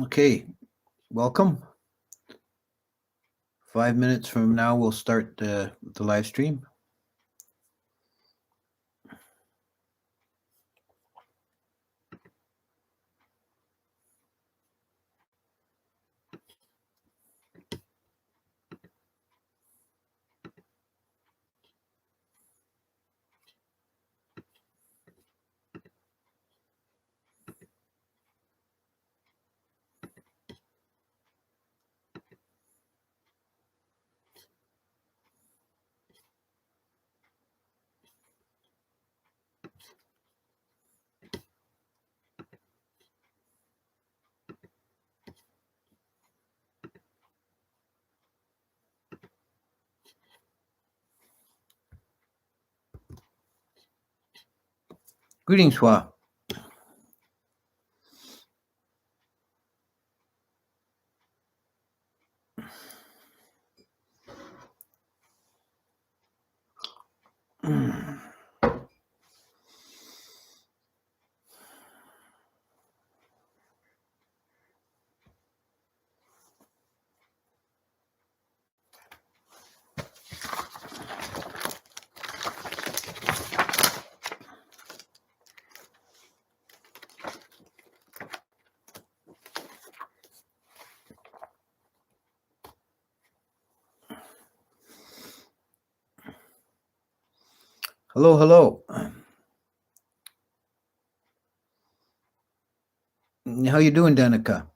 Okay, welcome. 5 minutes from now, we'll start the live stream. Greetings, Hua. Hello, hello. How you doing, Danica?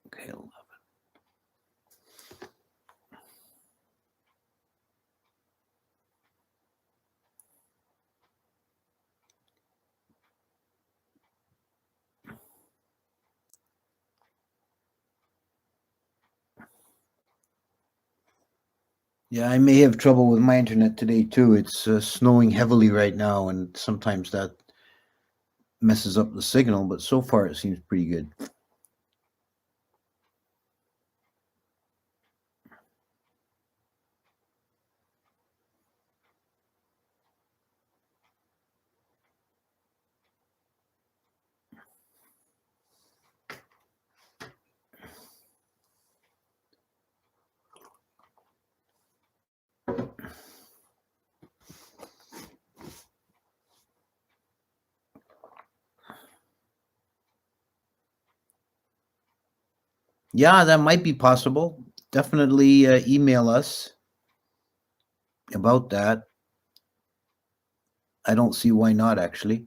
Okay, 11. Yeah, I may have trouble with my internet today too. It's snowing heavily right now, and sometimes that messes up the signal, but so far it seems pretty good. Yeah, that might be possible. Definitely email us about that. I don't see why not, actually.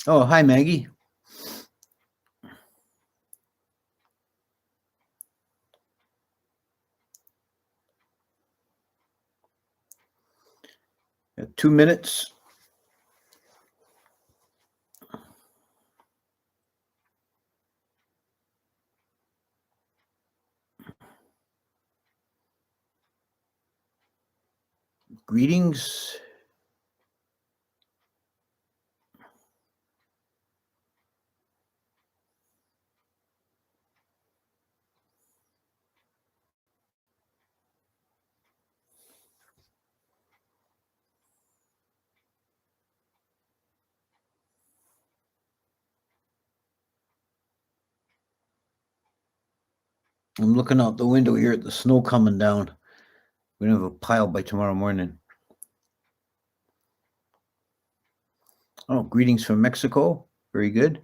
Oh, hi, Maggie. Got 2 minutes. Greetings. I'm looking out the window here at the snow coming down. We're going to have a pile by tomorrow morning. Oh, greetings from Mexico. Very good.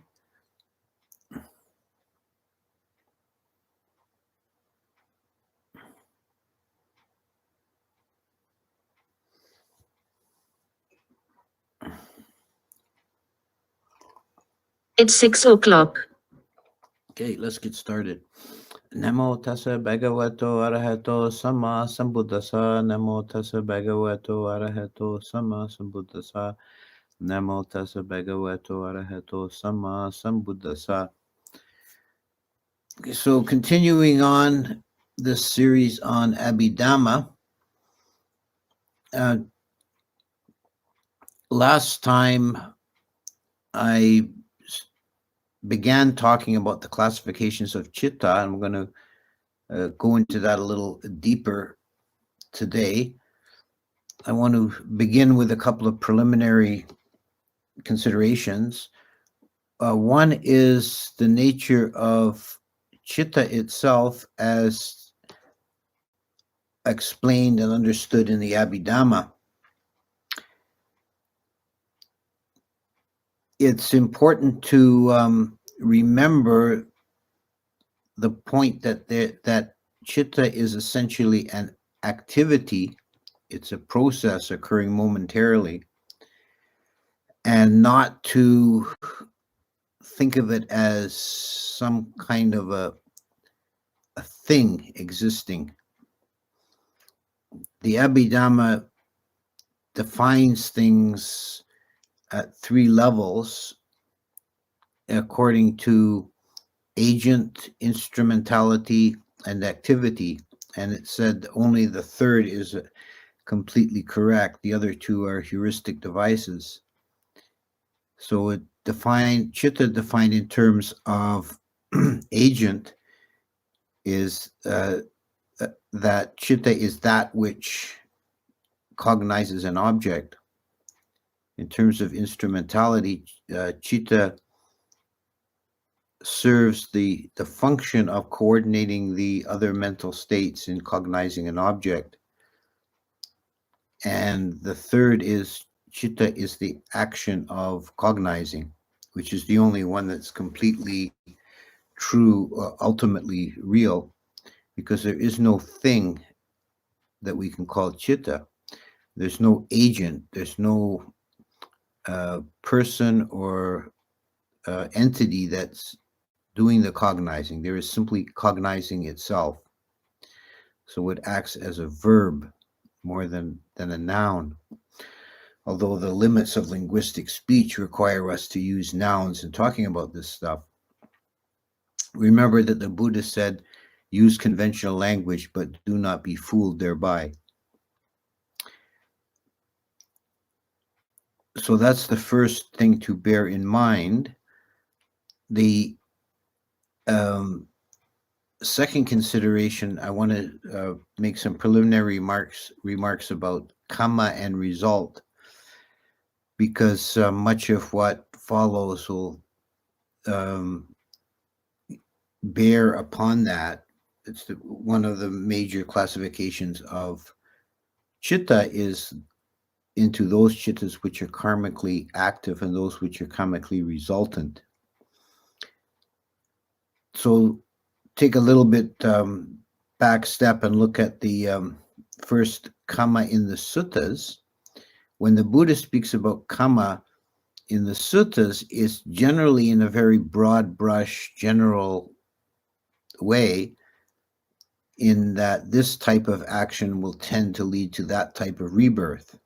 It's 6 o'clock. Okay, let's get started. Namo tassa bhagavato arahato sama sambuddhassa. Namo tassa bhagavato arahato sama sambuddhassa. Namo tassa bhagavato arahato samma sambuddhassa. So continuing on this series on Abhidhamma, last time I began talking about the classifications of citta, and I'm going to go into that a little deeper today. I want to begin with a couple of preliminary considerations. One is the nature of citta itself as explained and understood in the Abhidhamma. It's important to remember the point that citta is essentially an activity. It's a process occurring momentarily, and not to think of it as some kind of a thing existing. The Abhidhamma defines things at three levels according to agent, instrumentality, and activity. And it said only the third is completely correct. The other two are heuristic devices. So it defined, citta defined in terms of agent is that citta is that which cognizes an object. In terms of instrumentality, citta serves the function of coordinating the other mental states in cognizing an object. And the third is citta is the action of cognizing, which is the only one that's completely true, ultimately real, because there is no thing that we can call citta. There's no agent, there's no person or entity that's doing the cognizing. There is simply cognizing itself. So it acts as a verb more than a noun. Although the limits of linguistic speech require us to use nouns in talking about this stuff. Remember that the Buddha said, use conventional language, but do not be fooled thereby. So that's the first thing to bear in mind. The second consideration, I want to make some preliminary remarks about kamma and result, because much of what follows will bear upon that. It's one of the major classifications of citta is into those cittas which are karmically active and those which are karmically resultant. So take a little bit back step and look at the first kamma in the suttas. When the Buddha speaks about kamma in the suttas, it's generally in a very broad brush, general way, in that this type of action will tend to lead to that type of rebirth.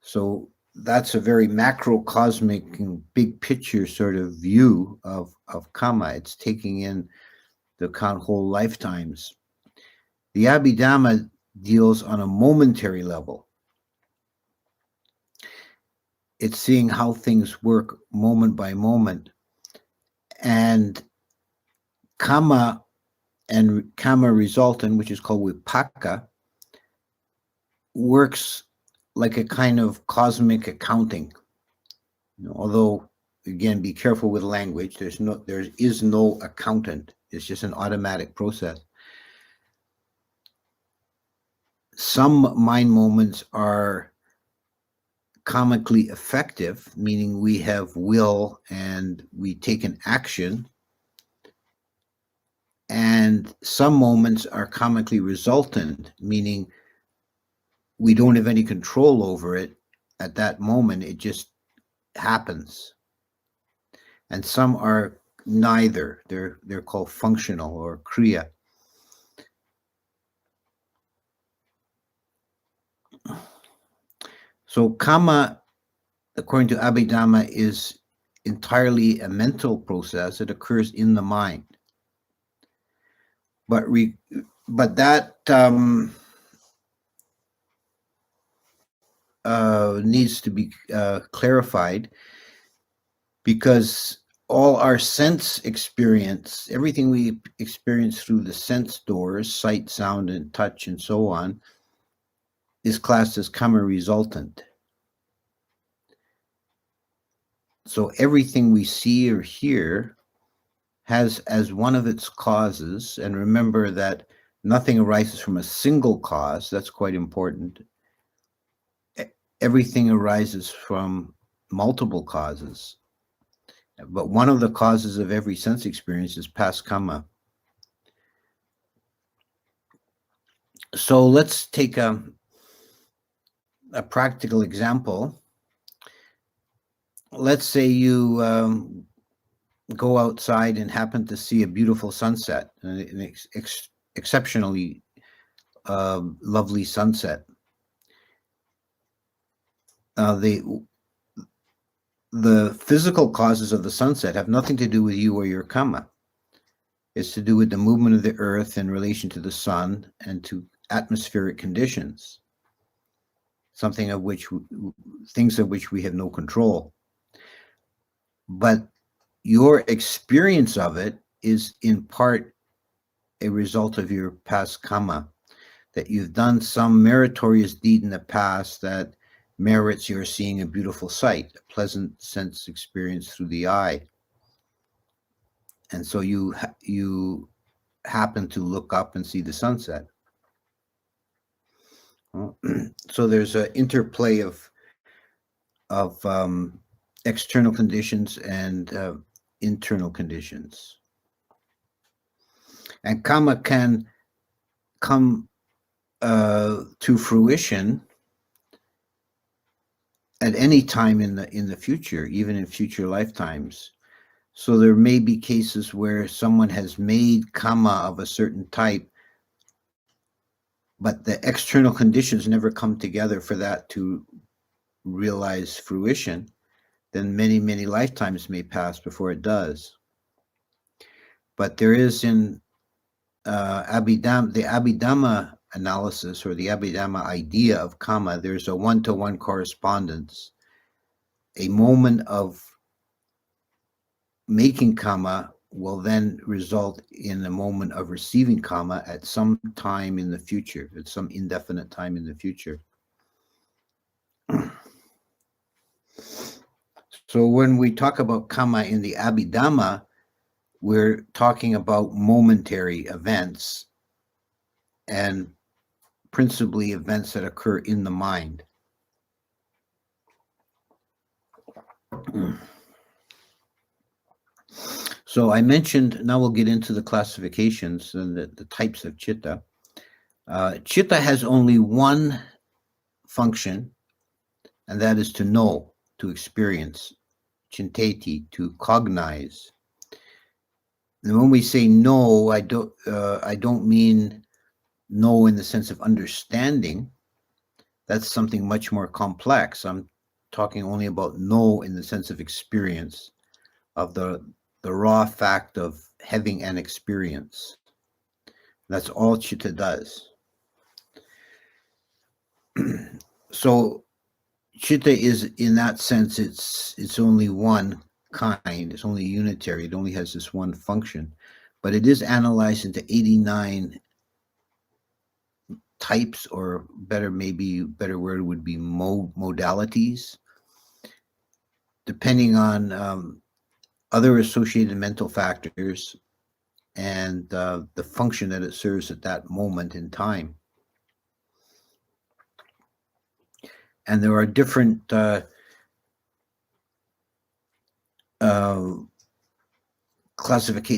So that's a very macrocosmic and big picture sort of view of kamma. It's taking in the whole lifetimes. The Abhidhamma deals on a momentary level. It's seeing how things work moment by moment. And kamma and kamma resultant, which is called vipaka, works like a kind of cosmic accounting. Although, again, be careful with language. There is no accountant. It's just an automatic process. Some mind moments are karmically effective, meaning we have will and we take an action. And some moments are karmically resultant, meaning we don't have any control over it at that moment. It just happens. And some are neither. They're called functional or kriya. So kamma according to Abhidhamma, is entirely a mental process. It occurs in the mind. But that needs to be clarified, because all our sense experience, everything we experience through the sense doors, sight, sound, and touch, and so on, is classed as karma resultant. So everything we see or hear has as one of its causes, and remember that nothing arises from a single cause. That's quite important. Everything arises from multiple causes. But one of the causes of every sense experience is past karma. So let's take a practical example. Let's say you go outside and happen to see a beautiful sunset, an exceptionally lovely sunset. The physical causes of the sunset have nothing to do with you or your karma. It's to do with the movement of the earth in relation to the sun and to atmospheric conditions, things of which we have no control. But your experience of it is in part a result of your past karma, that you've done some meritorious deed in the past that merits your seeing a beautiful sight, a pleasant sense experience through the eye. And so you happen to look up and see the sunset. So there's an interplay of external conditions and internal conditions. And karma can come to fruition at any time in the future, even in future lifetimes. So there may be cases where someone has made karma of a certain type, but the external conditions never come together for that to realize fruition. Then many, many lifetimes may pass before it does. But there is in the Abhidhamma analysis, or the Abhidhamma idea of karma, there's a one-to-one correspondence. A moment of making karma will then result in a moment of receiving karma at some time in the future, at some indefinite time in the future. So when we talk about karma in the Abhidhamma, we're talking about momentary events, and principally events that occur in the mind. So I mentioned, now we'll get into the classifications and the types of citta. Citta has only one function, and that is to know, to experience, chinteti, to cognize. And when we say know, I don't mean know in the sense of understanding. That's something much more complex. I'm talking only about know in the sense of experience, of the raw fact of having an experience. That's all citta does. So citta is, in that sense, it's only one kind. It's only unitary. It only has this one function, but it is analyzed into 89 types, or maybe better word would be modalities, depending on other associated mental factors and the function that it serves at that moment in time. And there are different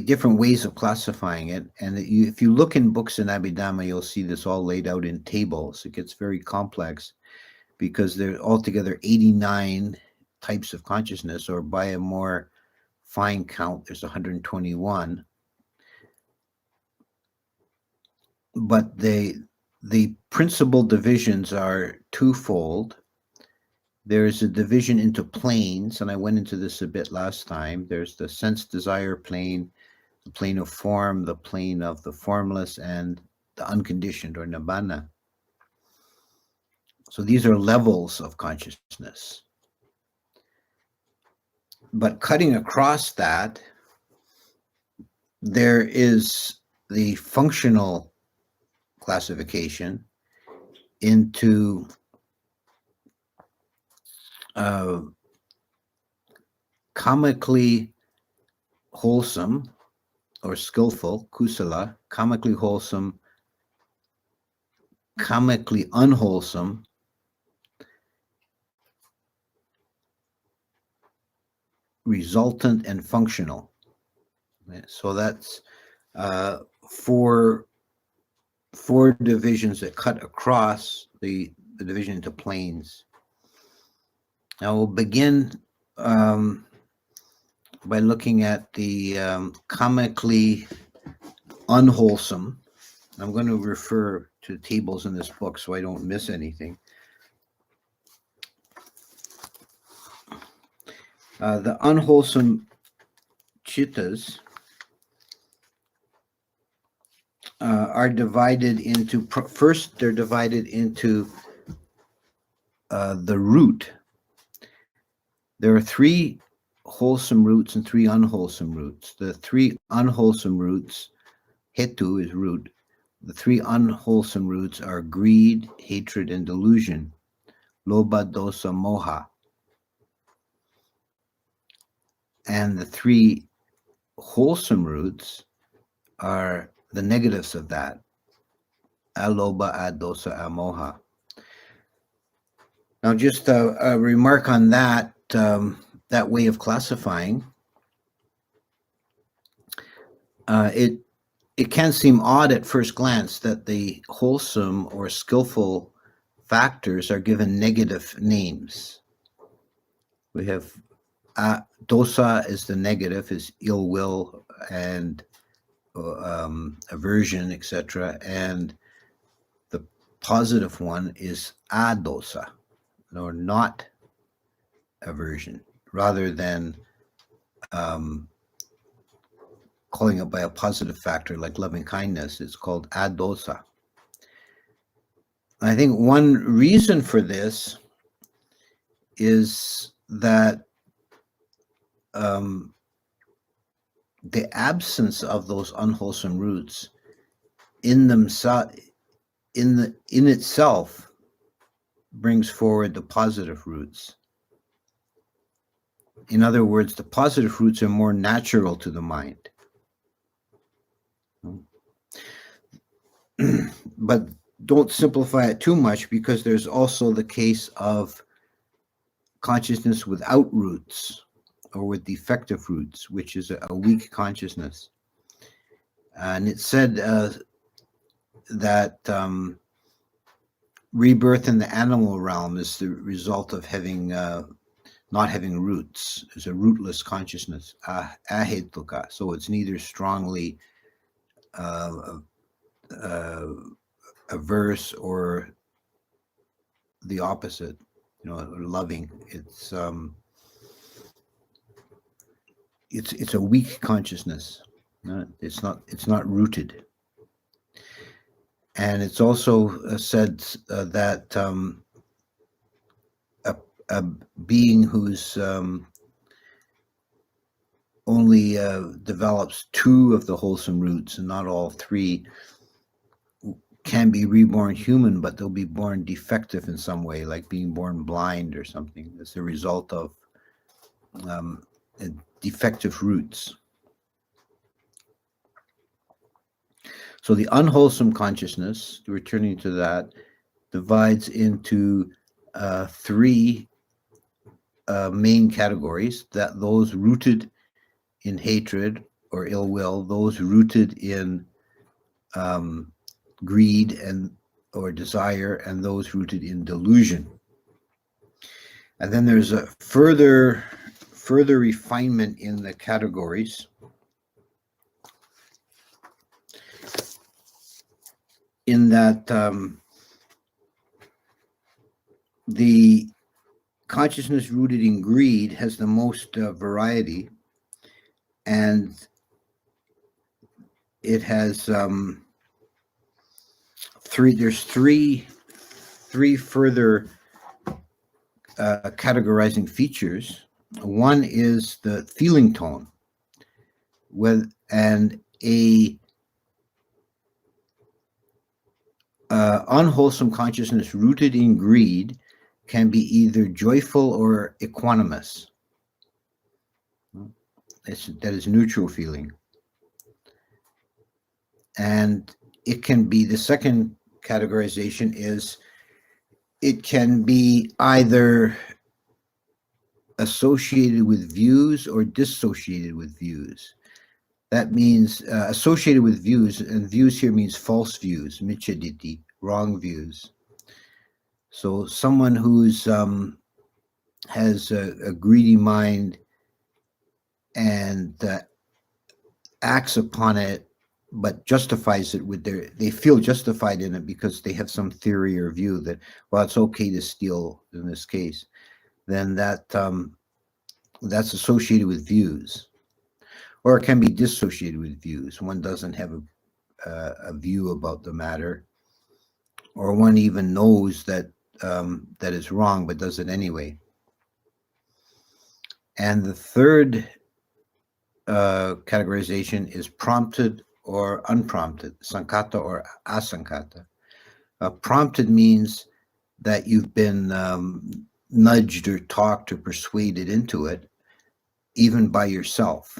different ways of classifying it. And if you look in books in Abhidhamma, you'll see this all laid out in tables. It gets very complex because there are altogether 89 types of consciousness, or by a more fine count, there's 121. But the principal divisions are twofold. There's a division into planes, and I went into this a bit last time. There's the sense desire plane, the plane of form, the plane of the formless, and the unconditioned or Nibbàna. So these are levels of consciousness. But cutting across that, there is the functional classification into kamically wholesome or skillful, kusala, kamically wholesome, kamically unwholesome, resultant, and functional. So that's four divisions that cut across the division into planes. Now we'll begin by looking at the kamically unwholesome. I'm going to refer to tables in this book so I don't miss anything. The unwholesome chittas are divided into, first they're divided into the root. There are 3 wholesome roots and 3 unwholesome roots. The 3 unwholesome roots, hetu is root. The 3 unwholesome roots are greed, hatred, and delusion, lobha, dosa, moha. And the 3 wholesome roots are the negatives of that, alobha, adosa, amoha. Now, just a remark on that, that way of classifying. It can seem odd at first glance that the wholesome or skillful factors are given negative names. We have dosa is the negative, is ill will and aversion, etc. And the positive one is adosa, or not aversion, rather than calling it by a positive factor like loving kindness. It's called adosa. I think one reason for this is that the absence of those unwholesome roots in themselves, in itself, brings forward the positive roots. In other words, the positive roots are more natural to the mind. But don't simplify it too much, because there's also the case of consciousness without roots, or with defective roots, which is a weak consciousness. And it said that rebirth in the animal realm is the result of having not having roots. It's a rootless consciousness, ahetuka. So it's neither strongly averse or the opposite, loving. It's a weak consciousness. It's not rooted. And it's also said that a being who's only develops 2 of the wholesome roots and not all 3 can be reborn human, but they'll be born defective in some way, like being born blind or something. As a result of defective roots. So the unwholesome consciousness, returning to that, divides into 3 main categories: that those rooted in hatred or ill will, those rooted in greed or desire, and those rooted in delusion. And then there's a further refinement in the categories. In that the consciousness rooted in greed has the most variety, and it has three further categorizing features. One is the feeling tone, and a unwholesome consciousness rooted in greed can be either joyful or equanimous. That is neutral feeling. And it can be, the second categorization is, it can be either associated with views or dissociated with views. That means associated with views, and views here means false views, miccaditi, wrong views. So someone who's has a greedy mind and acts upon it, but justifies it with they feel justified in it because they have some theory or view that, well, it's okay to steal in this case, then that's associated with views. Or it can be dissociated with views. One doesn't have a view about the matter, or one even knows that that is wrong, but does it anyway. And the third categorization is prompted or unprompted, sankata or asankata. Prompted means that you've been nudged or talked or persuaded into it, even by yourself.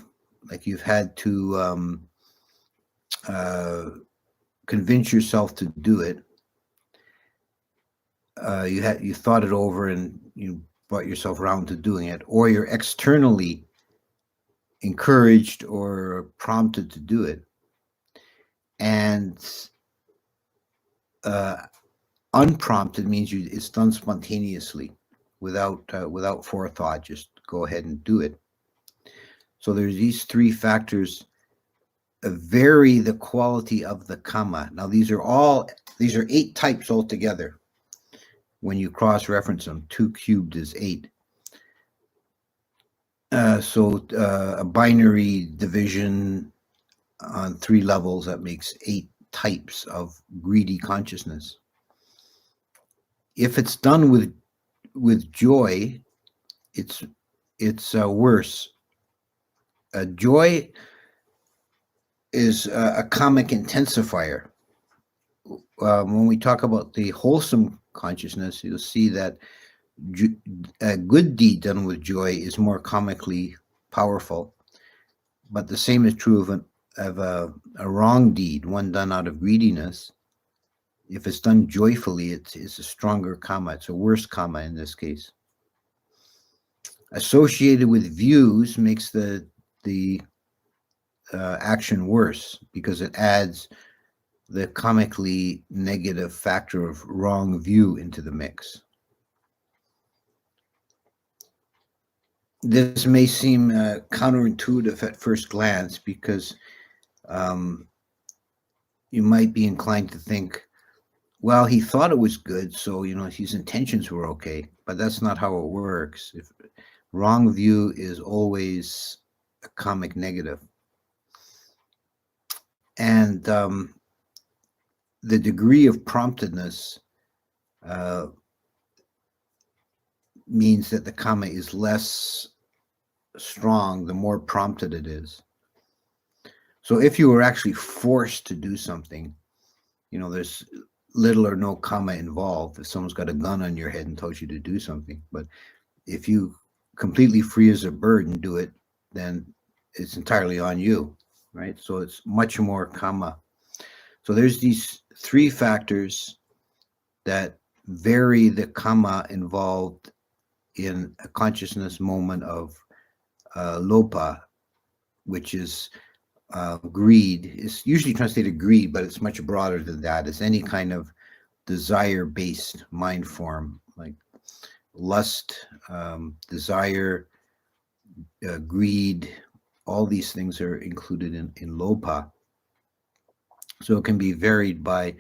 Like you've had to convince yourself to do it. You thought it over and you brought yourself around to doing it, or you're externally encouraged or prompted to do it. And unprompted means it's done spontaneously, without forethought. Just go ahead and do it. So there's these three factors vary the quality of the kamma. Now these are 8 types altogether. When you cross-reference them, 2 cubed is 8. So a binary division on 3 levels, that makes 8 types of greedy consciousness. If it's done with joy, it's worse. Joy is a karmic intensifier. When we talk about the wholesome consciousness, you'll see that a good deed done with joy is more karmically powerful. But the same is true of a wrong deed, one done out of greediness. If it's done joyfully, it's a stronger karma. It's a worse karma in this case. Associated with views makes the action worse, because it adds the karmically negative factor of wrong view into the mix. This may seem counterintuitive at first glance, because you might be inclined to think, well, he thought it was good, so his intentions were okay. But that's not how it works. If wrong view is always a karmic negative. And the degree of promptedness means that the karma is less strong the more prompted it is. So if you were actually forced to do something, there's little or no karma involved. If someone's got a gun on your head and tells you to do something, but if you completely free as a bird and do it, then it's entirely on you, right? So it's much more karma. So there's these 3 factors that vary the karma involved in a consciousness moment of lopa, which is greed. It's usually translated greed, but it's much broader than that. It's any kind of desire-based mind form, like lust, desire, greed. All these things are included in lopa. So it can be varied by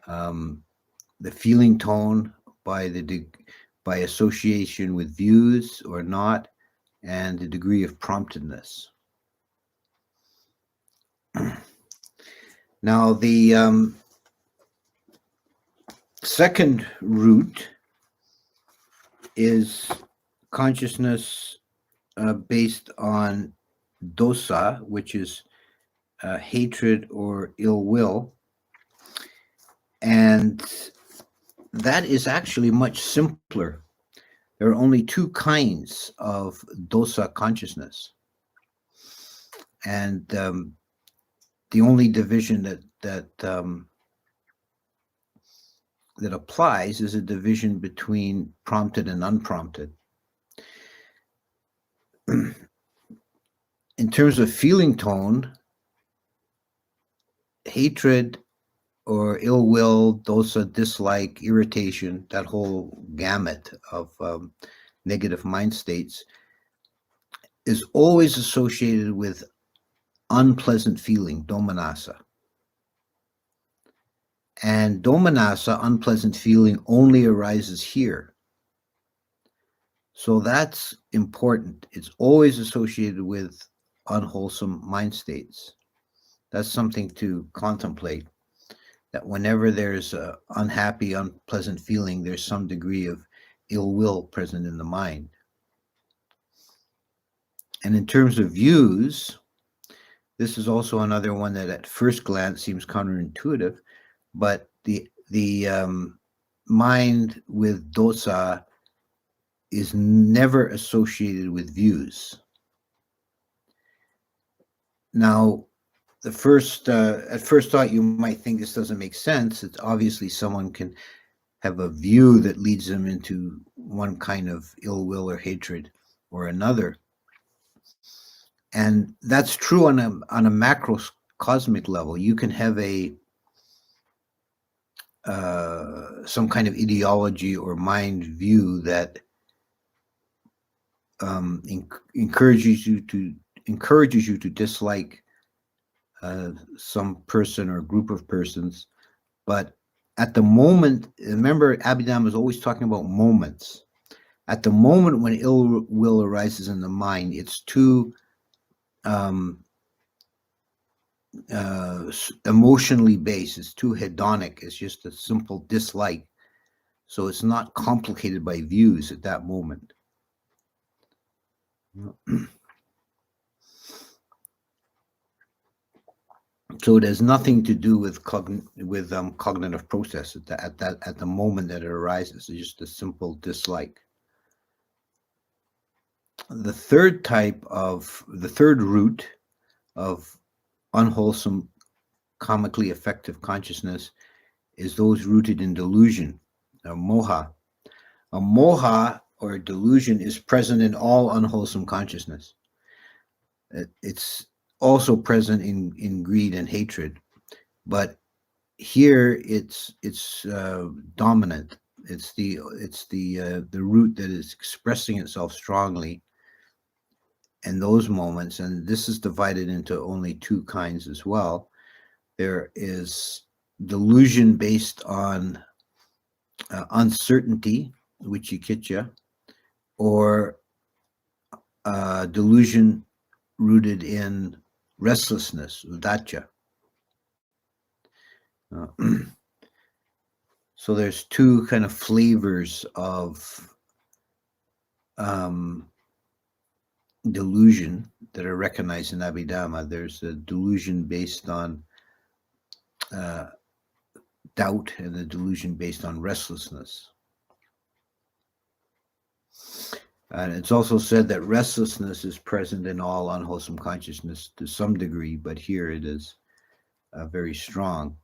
the feeling tone, by by association with views or not, and the degree of promptedness. Now, the second root is consciousness based on dosa, which is hatred or ill will. And that is actually much simpler. There are only two kinds of dosa consciousness. And the only division that applies is a division between prompted and unprompted. In terms of feeling tone, hatred or ill will, dosa, dislike, irritation, that whole gamut of negative mind states is always associated with unpleasant feeling, domanassa. And domanassa, unpleasant feeling, only arises here. So that's important. It's always associated with unwholesome mind states. That's something to contemplate, that whenever there's an unhappy, unpleasant feeling, there's some degree of ill will present in the mind. And in terms of views, this is also another one that at first glance seems counterintuitive, but the mind with dosa is never associated with views. Now, at first thought, you might think this doesn't make sense. It's obviously someone can have a view that leads them into one kind of ill will or hatred or another. And that's true on a macrocosmic level. You can have some kind of ideology or mind view that encourages you to dislike some person or group of persons, but at the moment, remember, Abhidhamma is always talking about moments. At the moment when ill will arises in the mind, it's too emotionally based. It's too hedonic. It's just a simple dislike. So it's not complicated by views at that moment. So it has nothing to do with cognitive process at the moment that it arises. It's just a simple dislike. The third root of unwholesome, comically effective consciousness is those rooted in delusion, moha. A moha or delusion is present in all unwholesome consciousness. It's also present in greed and hatred, but here it's dominant. It's the root that is expressing itself strongly in those moments, and this is divided into only two kinds as well. There is delusion based on uncertainty, vicikiccha, or delusion rooted in restlessness, uddhacca. So there's two kind of flavors of delusion that are recognized in Abhidhamma. There's a delusion based on doubt and a delusion based on restlessness. And it's also said that restlessness is present in all unwholesome consciousness to some degree, but here it is very strong.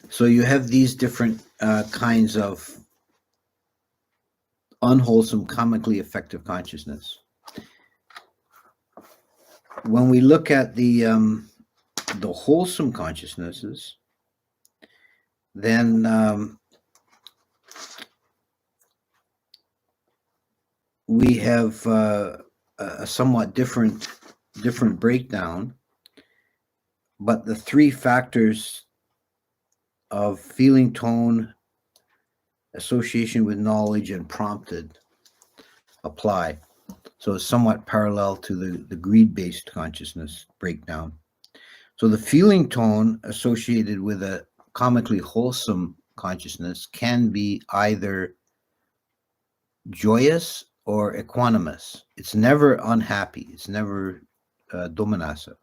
So you have these different kinds of unwholesome, comically effective consciousness. When we look at the wholesome consciousnesses, then we have a somewhat different breakdown, but the three factors of feeling tone, association with knowledge and prompted apply. So it's somewhat parallel to the greed-based consciousness breakdown. So the feeling tone associated with a comically wholesome consciousness can be either joyous or equanimous. It's never unhappy. It's never domanassa.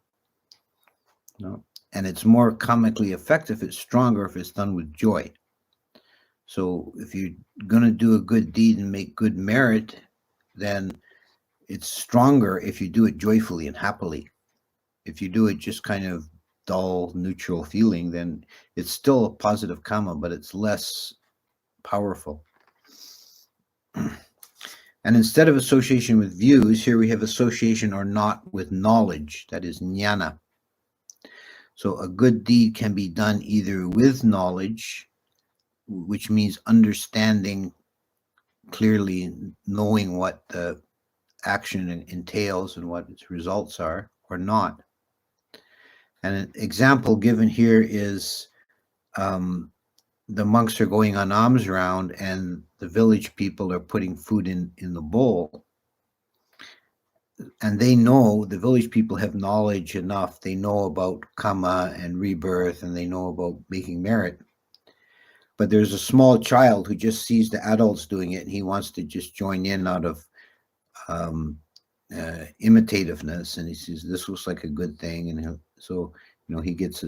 No? And it's more comically effective. It's stronger if it's done with joy. So if you're going to do a good deed and make good merit, then it's stronger if you do it joyfully and happily. If you do it just kind of dull, neutral feeling, then it's still a positive karma, but it's less powerful. And instead of association with views, here we have association or not with knowledge, that is jnana. So a good deed can be done either with knowledge, which means understanding clearly, knowing what the action entails and what its results are, or not. And an example given here is the monks are going on alms round and the village people are putting food in the bowl. And they know, the village people have knowledge enough. They know about karma and rebirth, and they know about making merit. But there's a small child who just sees the adults doing it, and he wants to just join in out of imitativeness, and he says this looks like a good thing, and so he gets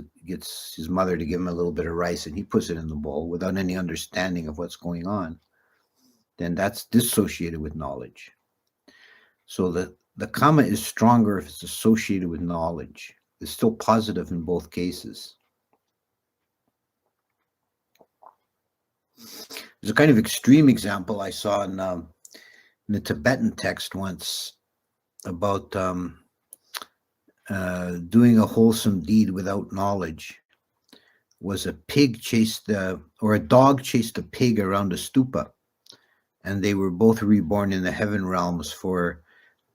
his mother to give him a little bit of rice, and he puts it in the bowl without any understanding of what's going on. Then that's dissociated with knowledge. So the karma is stronger if it's associated with knowledge. It's still positive in both cases. There's a kind of extreme example I saw in the Tibetan text once about doing a wholesome deed without knowledge. Was a pig or a dog chased a pig around a stupa, and they were both reborn in the heaven realms for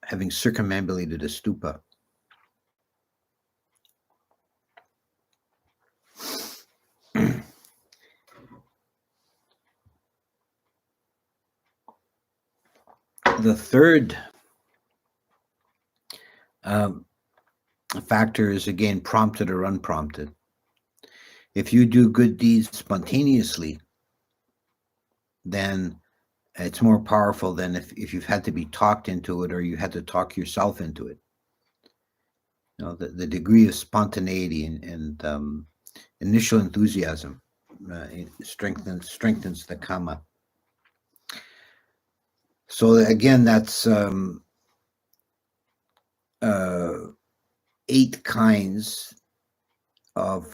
having circumambulated a stupa. The third factor is, again, prompted or unprompted. If you do good deeds spontaneously, then it's more powerful than if you've had to be talked into it or you had to talk yourself into it. The degree of spontaneity and initial enthusiasm strengthens the karma. So again, that's 8 kinds of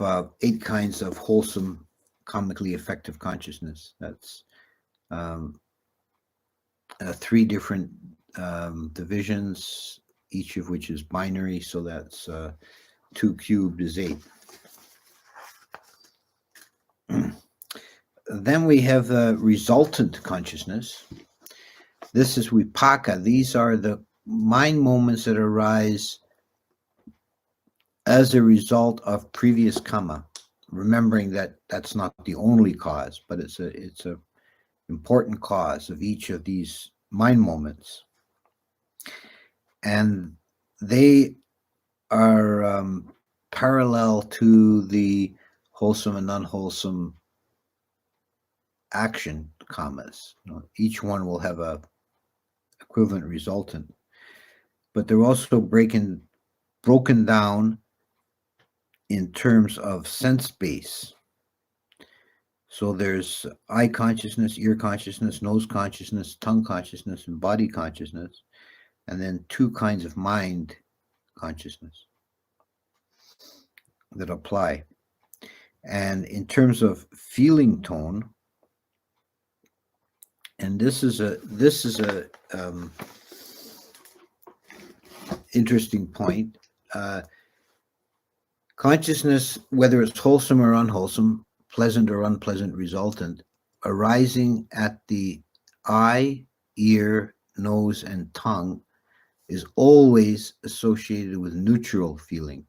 wholesome, comically effective consciousness. That's 3 different divisions, each of which is binary. So that's 2 cubed is 8. Then we have the resultant consciousness. This is vipaka. These are the mind moments that arise as a result of previous karma. Remembering that that's not the only cause, but it's a important cause of each of these mind moments. And they are parallel to the wholesome and unwholesome action karmas. Each one will have a equivalent resultant, but they're also broken down in terms of sense base. So there's eye consciousness, ear consciousness, nose consciousness, tongue consciousness, and body consciousness, and then 2 kinds of mind consciousness that apply. And in terms of feeling tone, and this is a interesting point. Consciousness, whether it's wholesome or unwholesome, pleasant or unpleasant resultant, arising at the eye, ear, nose, and tongue, is always associated with neutral feeling.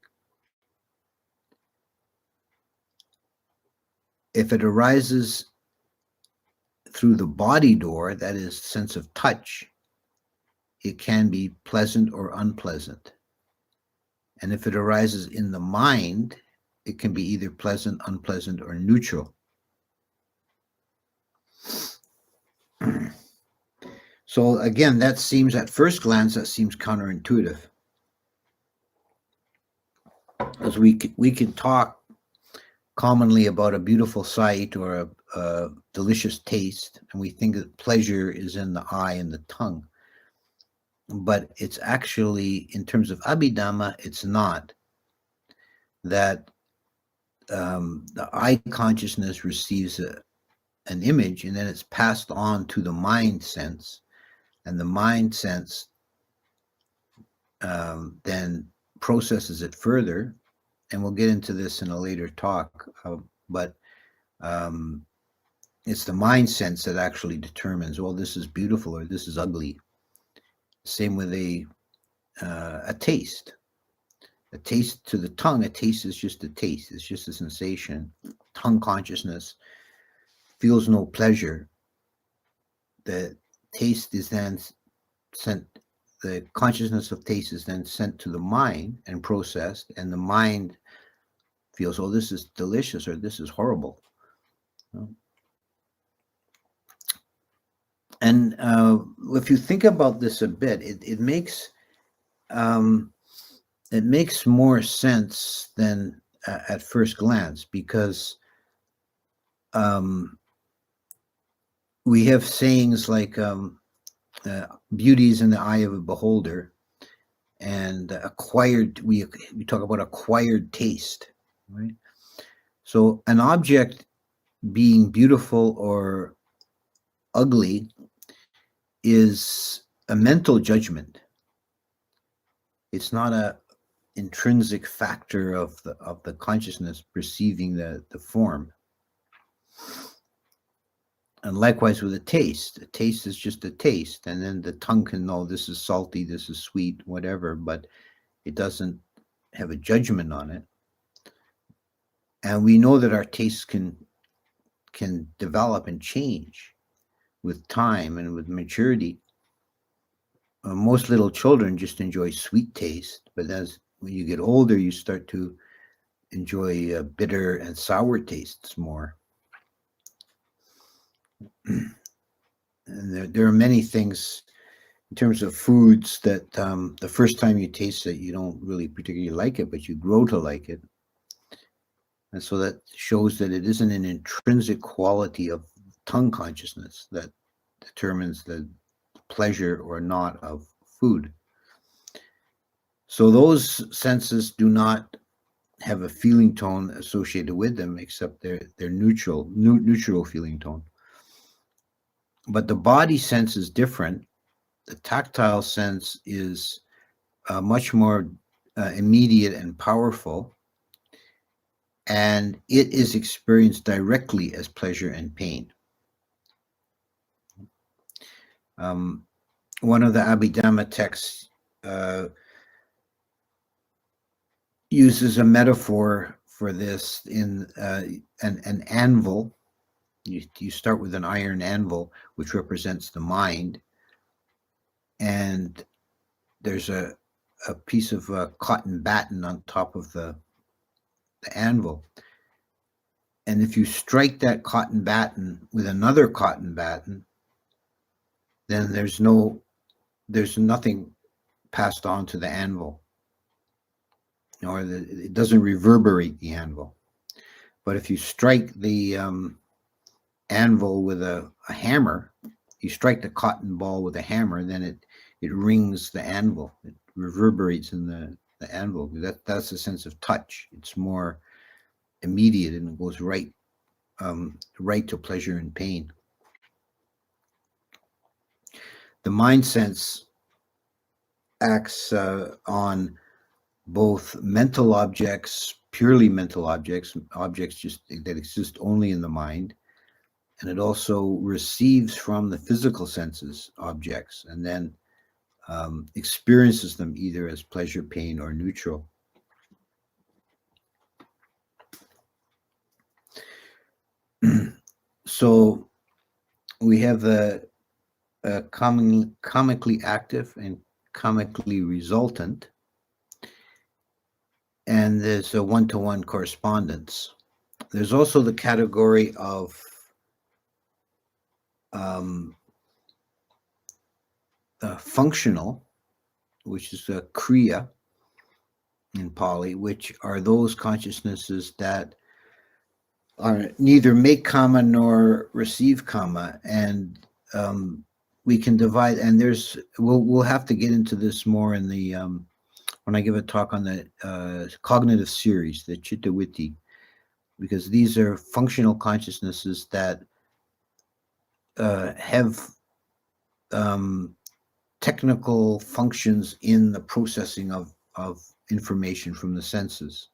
If it arises through the body door, that is sense of touch, it can be pleasant or unpleasant. And if it arises in the mind, it can be either pleasant, unpleasant, or neutral. So again, that seems, at first glance, that seems counterintuitive. As we can talk commonly about a beautiful sight or a delicious taste, and we think that pleasure is in the eye and the tongue. But it's actually, in terms of Abhidhamma, it's not. That the eye consciousness receives an image, and then it's passed on to the mind sense, and the mind sense then processes it further, and we'll get into this in a later talk, but it's the mind sense that actually determines, well, this is beautiful or this is ugly. Same with a taste. A taste to the tongue, a taste is just a taste. It's just a sensation. Tongue consciousness feels no pleasure. The taste is then sent, the consciousness of taste is then sent to the mind and processed, and the mind feels, oh, this is delicious or this is horrible. And if you think about this a bit, it makes more sense than at first glance, because we have sayings like beauty is in the eye of a beholder, and acquired, we talk about acquired taste, right? So an object being beautiful or ugly is a mental judgment. It's not a intrinsic factor of the consciousness perceiving the form. And likewise with a taste is just a taste, and then the tongue can know this is salty, this is sweet, whatever, but it doesn't have a judgment on it. And we know that our tastes can develop and change with time and with maturity. Most little children just enjoy sweet taste, but when you get older, you start to enjoy bitter and sour tastes more. And there are many things in terms of foods that the first time you taste it, you don't really particularly like it, but you grow to like it. And so that shows that it isn't an intrinsic quality of tongue consciousness that determines the pleasure or not of food. So those senses do not have a feeling tone associated with them, except they're neutral feeling tone. But the body sense is different. The tactile sense is much more immediate and powerful, and it is experienced directly as pleasure and pain. One of the Abhidhamma texts uses a metaphor for this in an anvil. You start with an iron anvil, which represents the mind, and there's a piece of cotton batten on top of the anvil. And if you strike that cotton batten with another cotton batten, then there's nothing passed on to the anvil, or it doesn't reverberate the anvil. But if you strike the anvil with a hammer, you strike the cotton ball with a hammer, then it rings the anvil. It reverberates in the anvil. That's a sense of touch. It's more immediate, and it goes right to pleasure and pain. The mind sense acts on both mental objects, purely mental objects just that exist only in the mind, and it also receives from the physical senses objects, and then experiences them either as pleasure, pain, or neutral. So we have the comically active and comically resultant, and there's a one-to-one correspondence. There's also the category of functional, which is a kriya in Pali, which are those consciousnesses that are neither make karma nor receive karma, and we can divide. And we'll have to get into this more in the when I give a talk on the cognitive series, the Chitta Vritti, because these are functional consciousnesses that have technical functions in the processing of information from the senses.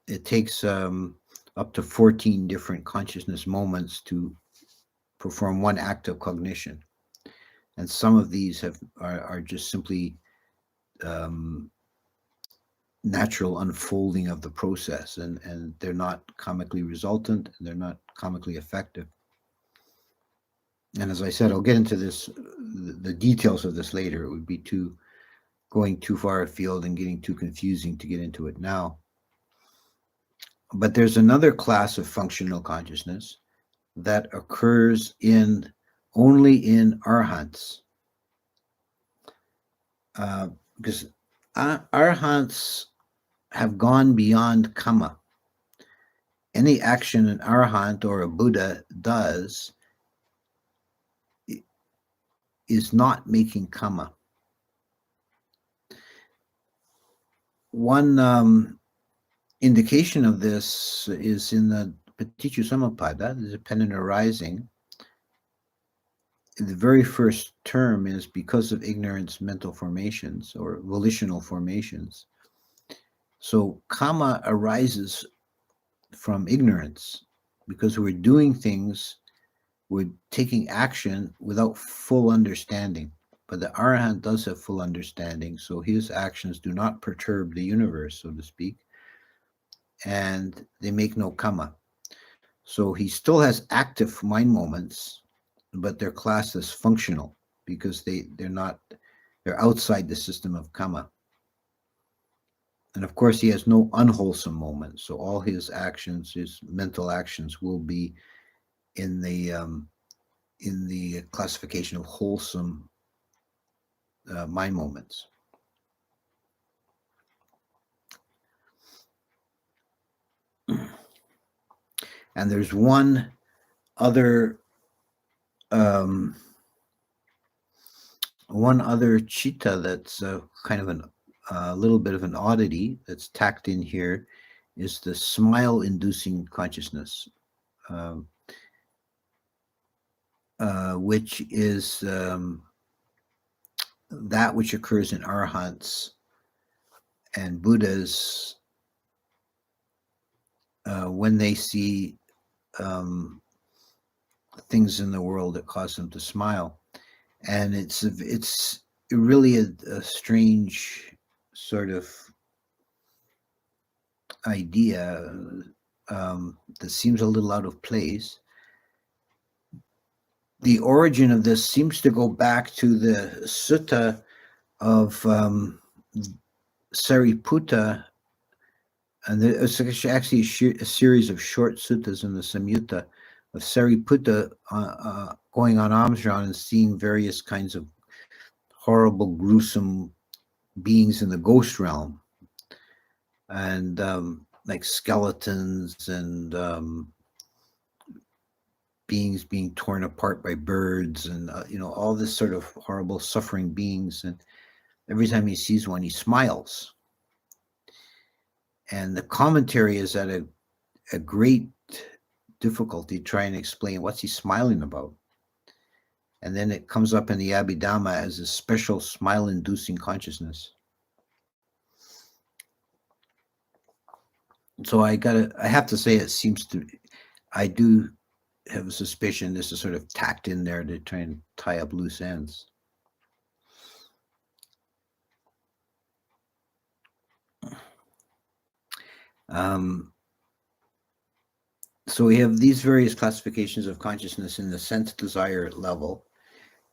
It takes up to 14 different consciousness moments to perform one act of cognition. And some of these are just simply natural unfolding of the process, and they're not comically resultant, and they're not comically effective. And as I said, I'll get into this, the details of this later. It would be going too far afield and getting too confusing to get into it now. But there's another class of functional consciousness that occurs only in arhants. Because arhants have gone beyond karma. Any action an arhat or a Buddha does is not making karma. One indication of this is in the Paticca Samuppada, the dependent arising. The very first term is because of ignorance, mental formations or volitional formations. So karma arises from ignorance because we're doing things, we're taking action without full understanding. But the arhat does have full understanding, so his actions do not perturb the universe, so to speak, and they make no karma. So he still has active mind moments, but they're classed as functional because they're outside the system of karma. And of course, he has no unwholesome moments. So all his actions, his mental actions, will be in the classification of wholesome mind moments. And there's one other chitta that's kind of a little bit of an oddity that's tacked in here, is the smile-inducing consciousness, which is that which occurs in arhats and Buddhas when they see things in the world that cause them to smile. And it's really a strange sort of idea that seems a little out of place. The origin of this seems to go back to the sutta of Sariputta, and it's actually a series of short suttas in the Samyutta of Sariputta going on alms round and seeing various kinds of horrible, gruesome beings in the ghost realm, and like skeletons and beings being torn apart by birds, and all this sort of horrible suffering beings. And every time he sees one, he smiles. And the commentary is at a great difficulty trying to explain what's he smiling about. And then it comes up in the Abhidhamma as a special smile-inducing consciousness. So I have to say, I do have a suspicion this is sort of tacked in there to try and tie up loose ends. So we have these various classifications of consciousness in the sense desire level,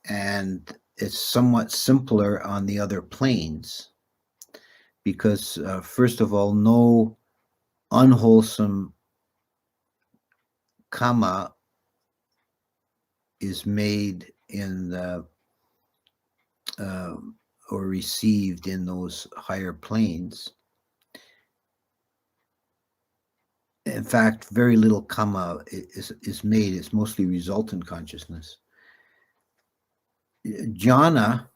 and it's somewhat simpler on the other planes because, first of all, no unwholesome karma is made in the or received in those higher planes. In fact, very little karma is made. It's mostly resultant consciousness. Jhana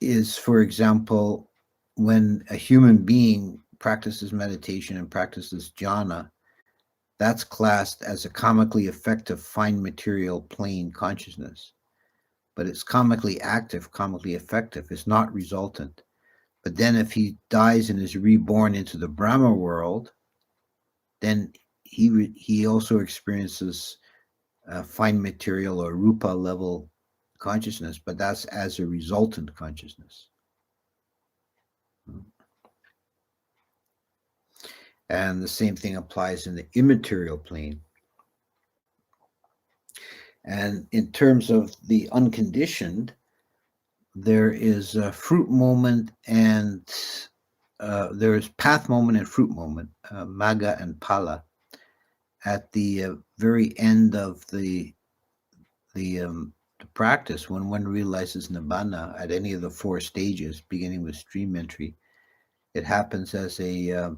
is, for example, when a human being practices meditation and practices jhana, that's classed as a karmically effective fine material plane consciousness. But it's karmically active, karmically effective. It's not resultant. But then if he dies and is reborn into the Brahma world, then he also experiences fine material or rupa level consciousness, but that's as a resultant consciousness. And the same thing applies in the immaterial plane. And in terms of the unconditioned, there is a fruit moment and there is path moment and fruit moment, magga and phala. At the very end of the practice, when one realizes Nibbàna at any of the 4 stages, beginning with stream entry, it happens as a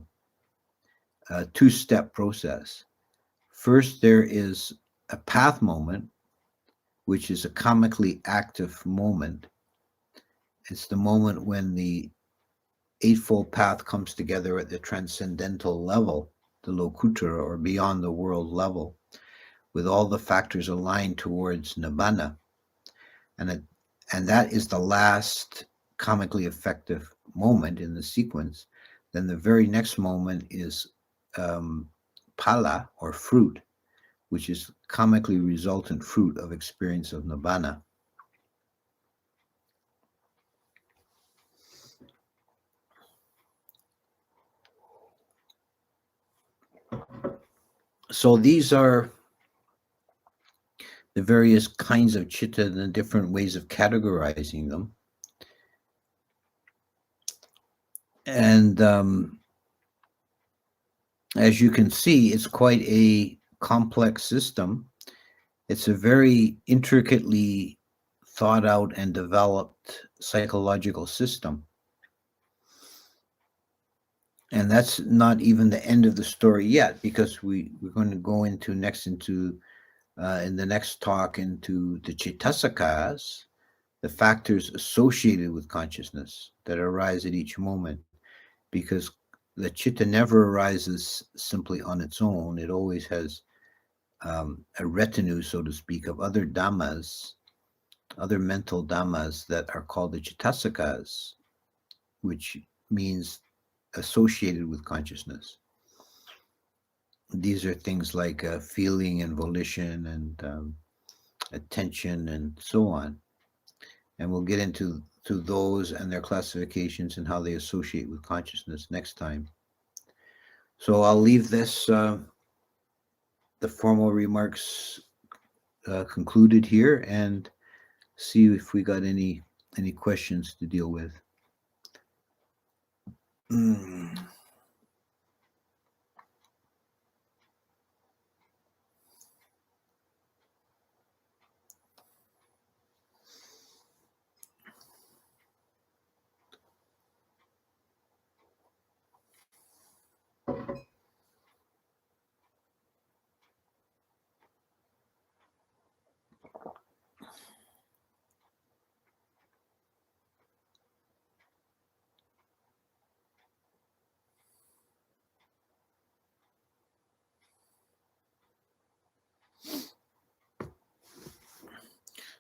2-step process. First, there is a path moment, which is a karmically active moment. It's the moment when the Eightfold Path comes together at the transcendental level, the lokuttara or beyond the world level, with all the factors aligned towards Nibbàna. And that is the last karmically effective moment in the sequence. Then the very next moment is phala or fruit, which is karmically resultant fruit of experience of Nibbàna. So these are the various kinds of citta and the different ways of categorizing them. And as you can see, it's quite a complex system. It's a very intricately thought out and developed psychological system. And that's not even the end of the story yet, because we're going to go into in the next talk into the Cetasakas, the factors associated with consciousness that arise at each moment, because the citta never arises simply on its own. It always has a retinue, so to speak, of other dhammas, other mental dhammas that are called the Cetasakas, which means associated with consciousness. These are things like feeling and volition and attention and so on. And we'll get into those and their classifications and how they associate with consciousness next time. So I'll leave this, the formal remarks concluded here, and see if we got any questions to deal with.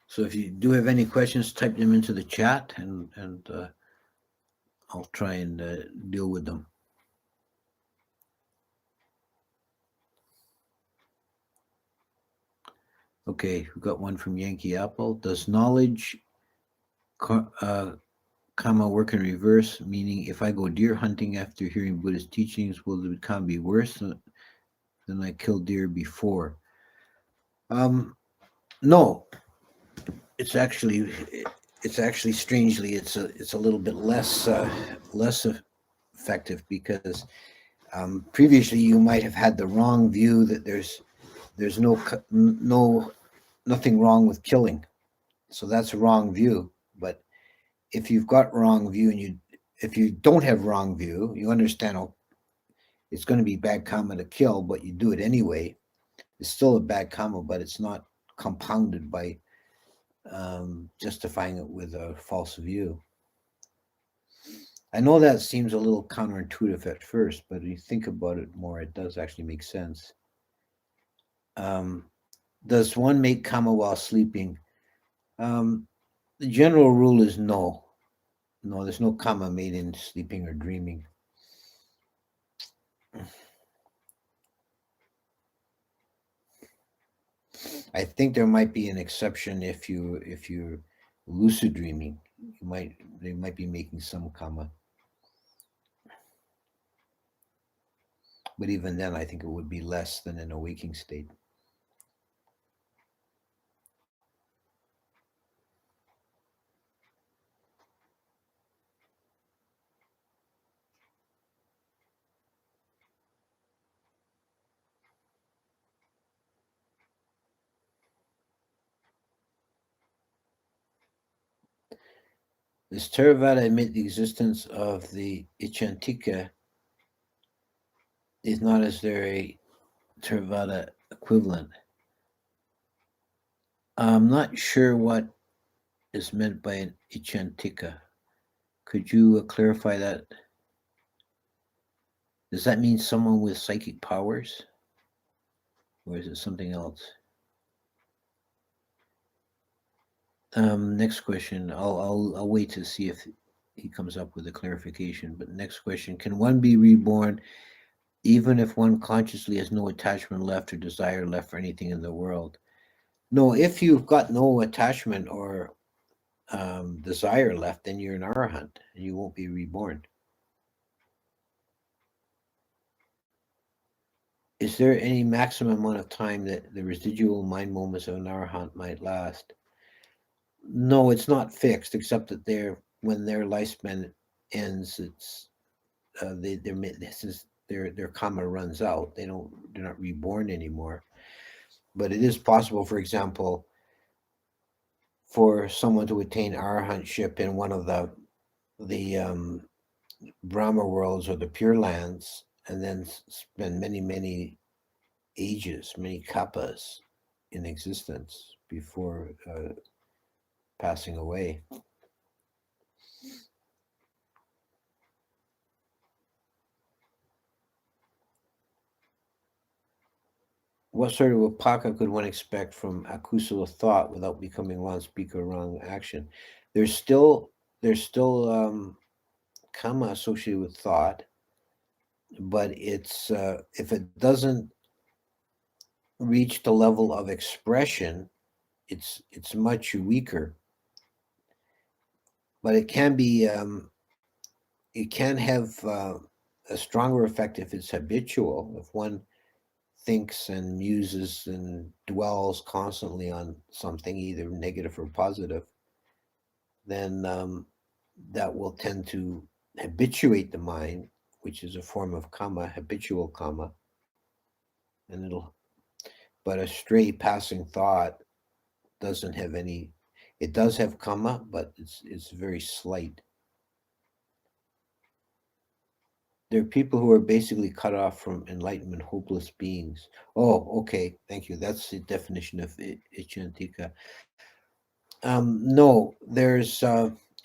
So if you do have any questions, type them into the chat, and I'll try and deal with them. Okay, we got one from Yankee Apple. Does knowledge karma work in reverse? Meaning, if I go deer hunting after hearing Buddhist teachings, will the karma be worse than than I killed deer before. No, it's actually strangely it's a little bit less effective, because previously you might have had the wrong view that there's nothing wrong with killing. So that's a wrong view. But if you've got wrong view, and if you don't have wrong view, you understand, oh, it's going to be bad karma to kill, but you do it anyway. It's still a bad karma, but it's not compounded by justifying it with a false view. I know that seems a little counterintuitive at first, but if you think about it more, it does actually make sense. Does one make karma while sleeping? The general rule is no. No, there's no karma made in sleeping or dreaming. I think there might be an exception if you're lucid dreaming. They might be making some karma. But even then, I think it would be less than in a waking state. Does Theravada admit the existence of the Ichantika? Is not as there a Theravada equivalent? I'm not sure what is meant by an Ichantika. Could you clarify that? Does that mean someone with psychic powers? Or is it something else? Next question. I'll wait to see if he comes up with a clarification. But next question: can one be reborn even if one consciously has no attachment left or desire left for anything in the world? No, if you've got no attachment or desire left, then you're an arahant and you won't be reborn. Is there any maximum amount of time that the residual mind moments of an arahant might last? No, it's not fixed, except that when their lifespan ends, it's their karma runs out. They're not reborn anymore. But it is possible, for example, for someone to attain arahantship in one of the Brahma worlds or the Pure Lands, and then spend many ages, many kappas in existence before passing away. What sort of upaka could one expect from akusala thought without becoming wrong speaker or wrong action? There's still karma associated with thought, but it's if it doesn't reach the level of expression, it's much weaker. But it can be it can have a stronger effect if it's habitual. If one thinks and muses and dwells constantly on something, either negative or positive, then that will tend to habituate the mind, which is a form of karma, habitual karma, and but a stray passing thought doesn't have any. It does have karma, but it's very slight. There are people who are basically cut off from enlightenment, hopeless beings. Oh, okay, thank you. That's the definition of Ichantika. No, there's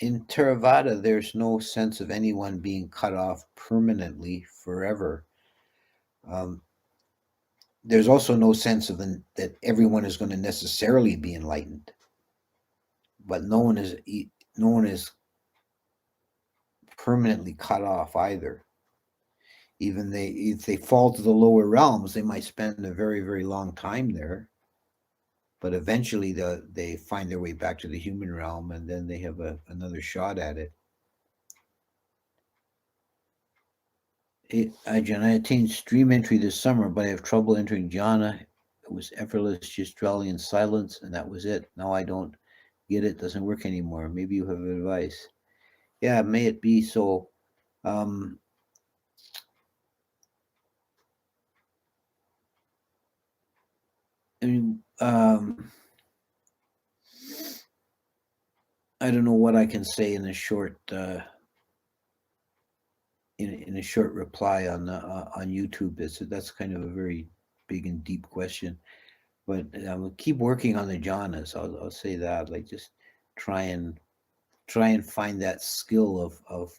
in Theravada, there's no sense of anyone being cut off permanently forever. There's also no sense of that everyone is going to necessarily be enlightened, but no one is permanently cut off either. Even if they fall to the lower realms, they might spend a very long time there, but eventually they find their way back to the human realm, and then they have another shot at it. Ajahn, I attained stream entry this summer, but I have trouble entering jhana. It was effortless, just dwelling in silence, and that was it. Now I don't get it, doesn't work anymore. Maybe you have advice. Yeah, may it be so. Um, I mean, I don't know what I can say in a short in a short reply on YouTube. That's kind of a very big and deep question. But keep working on the jhanas. I'll say that. Like just try and find that skill of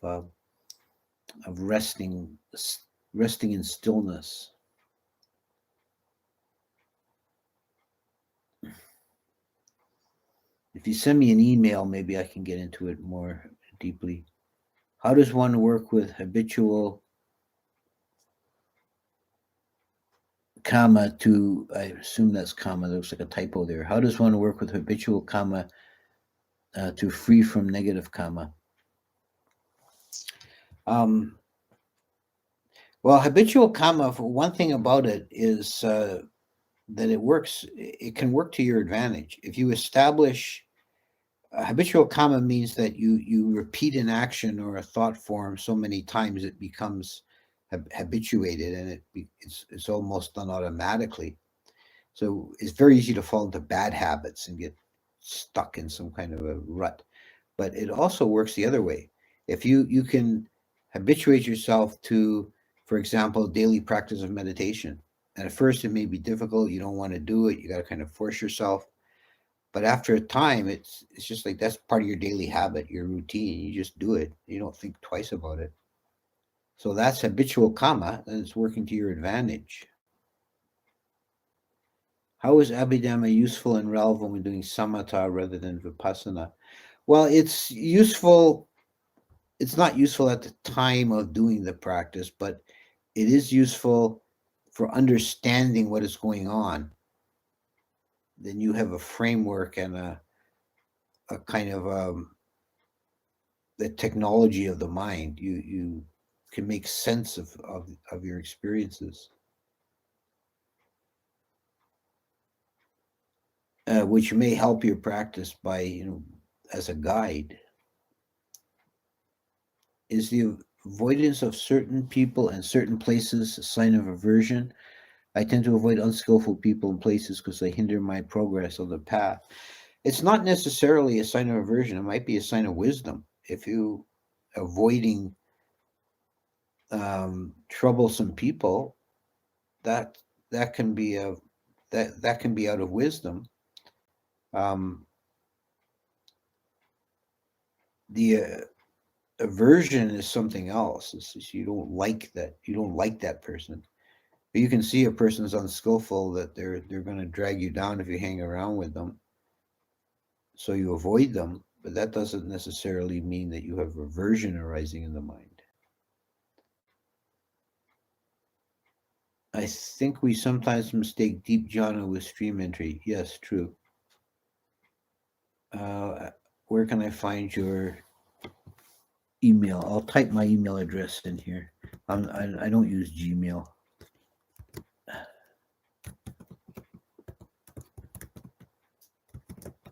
resting in stillness. If you send me an email, maybe I can get into it more deeply. How does one work with habitual karma to, I assume that's karma, there looks like a typo there. How does one work with habitual karma to free from negative karma? Well, habitual karma, one thing about it is that it can work to your advantage. If you establish habitual karma means that you repeat an action or a thought form so many times it becomes habituated, and it's almost done automatically. So it's very easy to fall into bad habits and get stuck in some kind of a rut. But it also works the other way. If you can habituate yourself to, for example, daily practice of meditation. And at first it may be difficult, you don't want to do it, you got to kind of force yourself. But after a time, it's just like that's part of your daily habit, your routine. You just do it. You don't think twice about it. So that's habitual karma, and it's working to your advantage. How is Abhidhamma useful and relevant when doing samatha rather than vipassana? Well, it's useful. It's not useful at the time of doing the practice, but it is useful for understanding what is going on. Then you have a framework and a kind of the technology of the mind. You can make sense of your experiences, which may help your practice by as a guide. Is the avoidance of certain people and certain places a sign of aversion? I tend to avoid unskillful people and places because they hinder my progress on the path. It's not necessarily a sign of aversion. It might be a sign of wisdom. If you avoiding troublesome people, that that can be a that can be out of wisdom. Um, the aversion is something else. It's just you don't like that person. But you can see a person's unskillful, that they're going to drag you down if you hang around with them. So you avoid them, but that doesn't necessarily mean that you have aversion arising in the mind. I think we sometimes mistake deep jhana with stream entry. Yes, true. Where can I find your email? I'll type my email address in here. I don't use Gmail.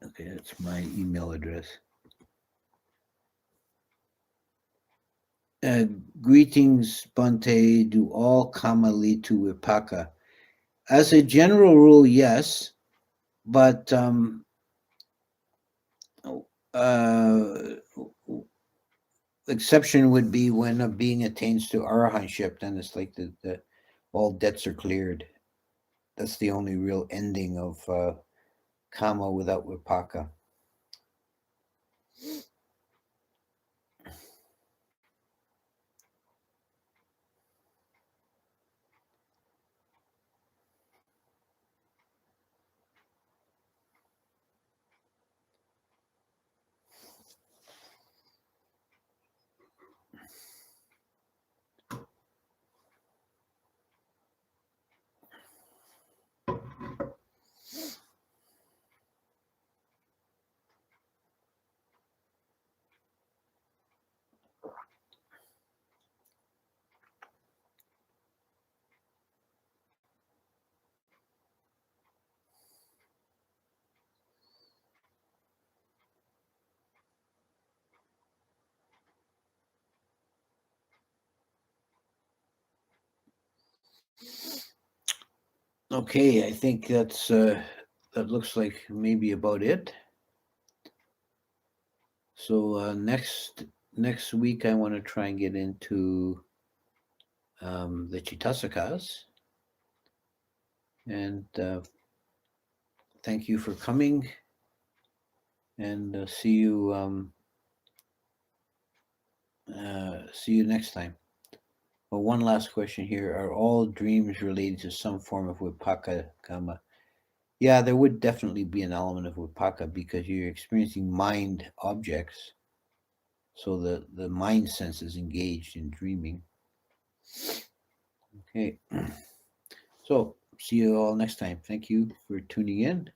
Okay, that's my email address. Greetings, Bhante. Do all karma lead to vipaka? As a general rule, yes, but exception would be when a being attains to arahantship. Then it's like the all debts are cleared. That's the only real ending of karma without vipaka. Okay, I think that's that looks like maybe about it. So next week I want to try and get into the Chitasakas, and thank you for coming, and see you next time. Well, one last question here: are all dreams related to some form of vipaka kama? Yeah, there would definitely be an element of vipaka because you're experiencing mind objects. So the mind sense is engaged in dreaming. Okay. So see you all next time. Thank you for tuning in.